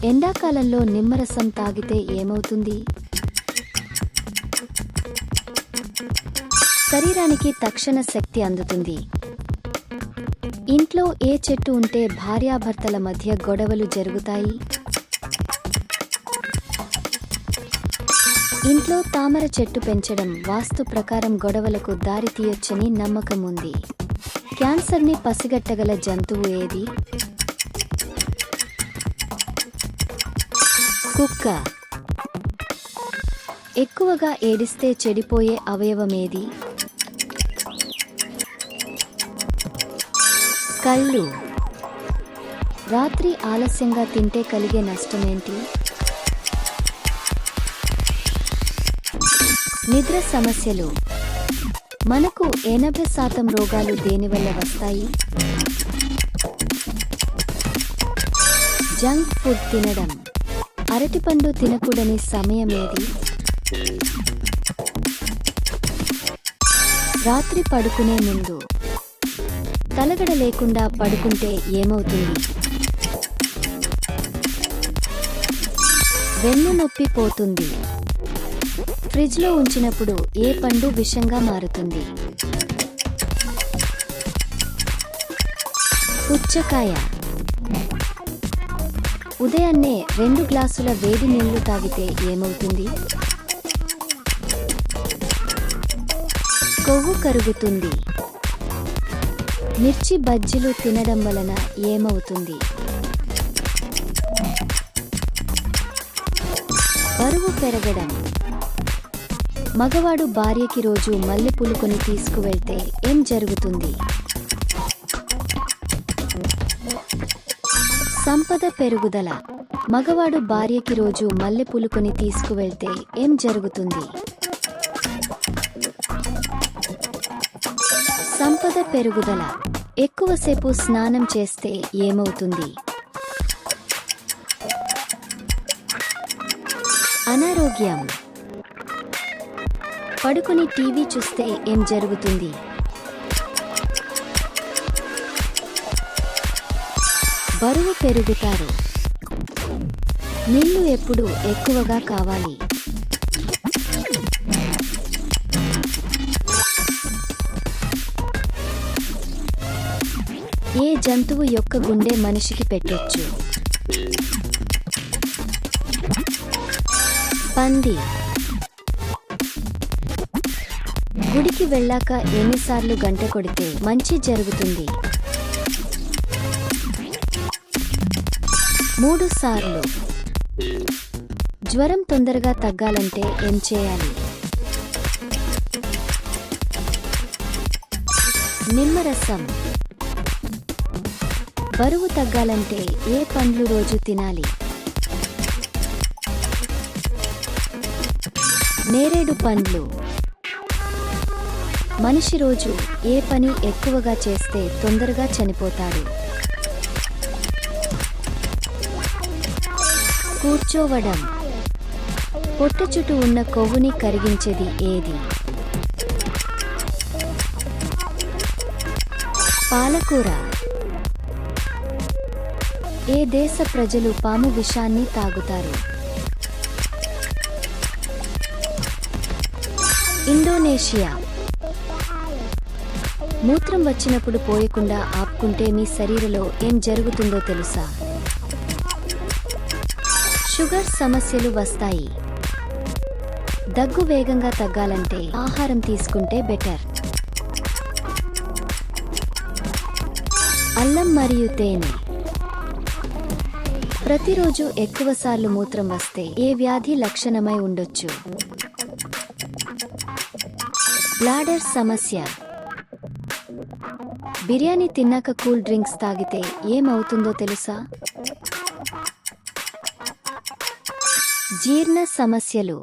ఎండాకాలంలో నిమ్మరసం తాగితే ఏమవుతుంది? శరీరానికి తక్షణ శక్తి అందుతుంది. ఇంట్లో ఏ చెట్టు ఉంటే భార్యాభర్తల మధ్య గొడవలు జరుగుతాయి? ఇంట్లో తామర చెట్టు పెంచడం వాస్తు ప్రకారం గొడవలకు దారి తీయొచ్చని నమ్మకం ఉంది. క్యాన్సర్ని పసిగట్టగల జంతువు ఏది? కుక్క. ఎక్కువగా ఏడిస్తే చెడిపోయే అవయవమేది? కళ్ళు. రాత్రి ఆలస్యంగా తింటే కలిగే నష్టమేంటి? నిద్ర సమస్యలు. మనకు 80% రోగాలు దేనివల్ల వస్తాయి? జంక్ ఫుడ్ తినడం. అరటిపండు తినకూడని సమయమేది? రాత్రి పడుకునే ముందు. తలగడ లేకుండా పడుకుంటే ఏమవుతుంది? వెన్ను నొప్పి పోతుంది. ఫ్రిడ్జ్లో ఉంచినప్పుడు ఏ పండు విషంగా మారుతుంది? పుచ్చకాయ. ఉదయాన్నే 2 గ్లాసుల వేడి నీళ్లు తాగితే ఏమవుతుంది? కొవ్వు కరుగుతుంది. మిర్చి బజ్జీలు తినడం వలన ఏమవుతుంది? బరువు పెరగడం. మగవాడు భార్యకి రోజు మల్లెపూలు కొని తీసుకువెళ్తే ఏం జరుగుతుంది? సంపద పెరుగుదల. మగవాడు భార్యకి రోజు మల్లెపూలు కొని తీసుకువెళ్తే ఏం జరుగుతుంది? సంపద పెరుగుదల. ఎక్కువసేపు స్నానం చేస్తే ఏమవుతుంది? అనారోగ్యం. పడుకుని టీవీ చూస్తే ఏం జరుగుతుంది? బరువు పెరుగుతారు. నీళ్లు ఎప్పుడు ఎక్కువగా కావాలి? ఏ జంతువు యొక్క గుండె మనిషికి పెట్టొచ్చు? పంది. గుడికి వెళ్ళాక ఎన్నిసార్లు గంట కొడితే మంచి జరుగుతుంది? 3 సార్లు. జ్వరం తొందరగా తగ్గాలంటే ఏం చేయాలి? నిమ్మరసం. బరువు తగ్గాలంటే ఏ పండ్లు రోజు తినాలి? నేరేడు పండ్లు. మనిషి రోజు ఏ పని ఎక్కువగా చేస్తే తొందరగా చనిపోతాడు? కూర్చోవడం. పొట్ట చుట్టూ ఉన్న కొవ్వుని కరిగించేది ఏది? పాలకూర. ఏ దేశ ప్రజలు పాము విషాన్ని తాగుతారు? ఇండోనేషియా. మూత్రం వచ్చినప్పుడు పోయకుండా ఆపుకుంటే మీ శరీరంలో ఏం జరుగుతుందో తెలుసా? షుగర్ సమస్యలు వస్తాయి. దగ్గు వేగంగా తగ్గాలంటే ఆహారం తీసుకుంటే బెటర్. అల్లం మరియు తేనె. ప్రతిరోజు ఎక్కువసార్లు మూత్రం వస్తే ఏ వ్యాధి లక్షణమై ఉండొచ్చు? బ్లాడర్ సమస్య. బిర్యానీ తిన్నాక కూల్ డ్రింక్స్ తాగితే ఏమవుతుందో తెలుసా? జీర్ణ సమస్యలు.